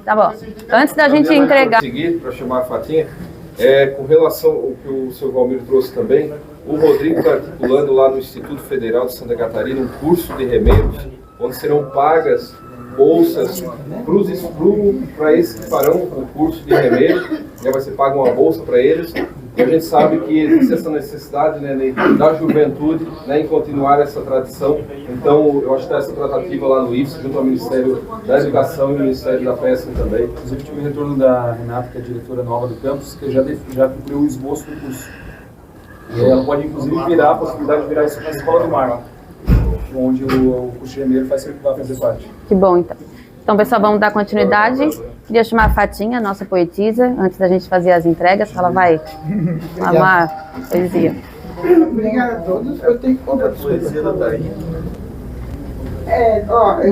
Tá bom. Antes da gente entregar... Para chamar a Fatinha, Com relação ao que o senhor Valmir trouxe também, o Rodrigo está articulando lá no Instituto Federal de Santa Catarina um curso de remeiros, onde serão pagas bolsas para esses que farão o curso de remeiro, vai ser paga uma bolsa para eles. E a gente sabe que existe essa necessidade, né, da juventude, né, em continuar essa tradição. Então, eu acho que está essa tratativa lá no IFES, junto ao Ministério da Educação e ao Ministério da Pesca também. Inclusive, tive o retorno da Renata, que é a diretora nova do campus, que já cumpriu o esboço do curso. E ela pode, inclusive, virar a possibilidade de virar isso na Escola do Mar, onde o curso de remeiro vai fazer parte. Que bom, então. Então, pessoal, vamos dar continuidade. Queria chamar a Fatinha, nossa poetisa, antes da gente fazer as entregas. Ela vai falar poesia. Obrigada a todos. Eu tenho que contar poesia da Tainha.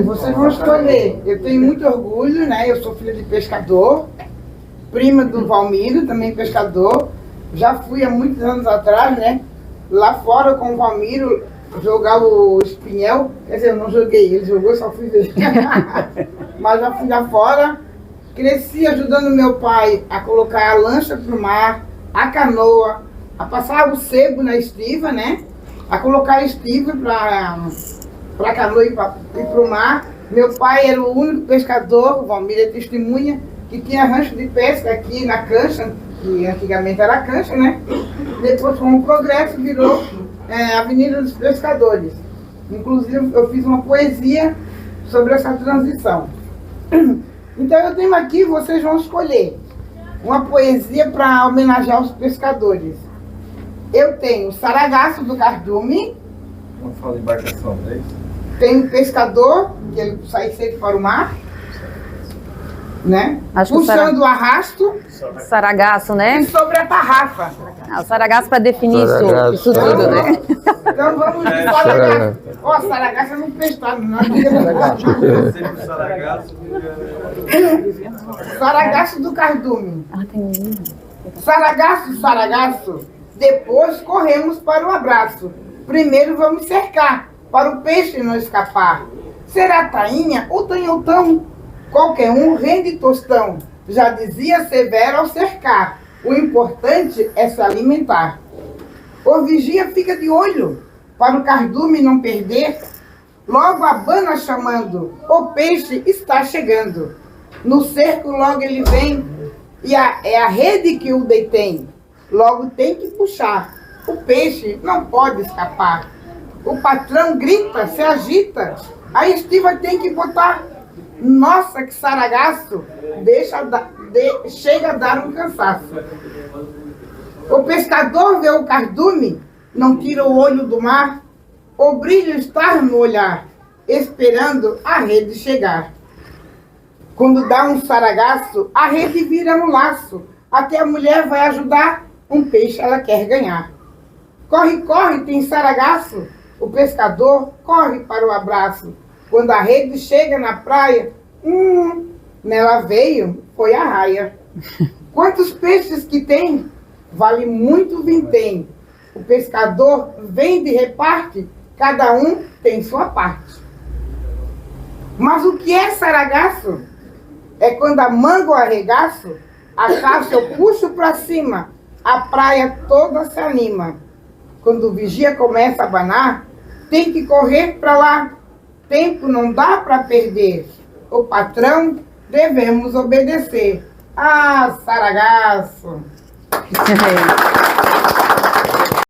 Vocês vão escolher. Eu tenho muito orgulho, né? Eu sou filha de pescador, prima do Valmiro, também pescador. Já fui há muitos anos atrás, né? Lá fora com o Valmiro, jogar o espinhel. Quer dizer, eu não joguei, ele jogou, só fui ver. Mas já fui lá fora. Cresci ajudando meu pai a colocar a lancha para o mar, a canoa, a passar o sebo na estiva, né? A colocar a estiva para a canoa e para o mar. Meu pai era o único pescador, o Valmir é testemunha, que tinha rancho de pesca aqui na Cancha, que antigamente era a Cancha, né? Depois, com o progresso, virou Avenida dos Pescadores. Inclusive, eu fiz uma poesia sobre essa transição. Então eu tenho aqui, vocês vão escolher uma poesia para homenagear os pescadores. Eu tenho Saragaço do Cardume. Vamos falar de embarcação, é isso? Tem o Pescador, que ele sai cedo para o mar, né? Puxando o arrasto. Saragaço, né? E sobre a tarrafa. O saragaço para definir isso tudo, né? Então vamos de Saragaço. Saragaço eu não prestava, não. Saragaço do Cardume. Saragaço, Saragaço, depois corremos para o abraço. Primeiro vamos cercar, para o peixe não escapar. Será tainha ou tanhotão? Qualquer um rende tostão. Já dizia Severo ao cercar. O importante é se alimentar. O vigia fica de olho, para o cardume não perder. Logo abana chamando, o peixe está chegando. No cerco logo ele vem, e é a rede que o detém. Logo tem que puxar, o peixe não pode escapar. O patrão grita, se agita, a estiva tem que botar. Nossa, que saragaço, chega a dar um cansaço. O pescador vê o cardume, não tira o olho do mar. O brilho está no olhar, esperando a rede chegar. Quando dá um saragaço, a rede vira um laço. Até a mulher vai ajudar, um peixe ela quer ganhar. Corre, corre, tem saragaço. O pescador corre para o abraço. Quando a rede chega na praia, nela veio, foi a raia. Quantos peixes que tem? Vale muito vintém. O pescador vende e reparte, cada um tem sua parte. Mas o que é saragaço? É quando a manga ou arregaço, a caixa eu puxo para cima, a praia toda se anima. Quando o vigia começa a abanar, tem que correr para lá. Tempo não dá para perder. O patrão devemos obedecer. Ah, saragaço!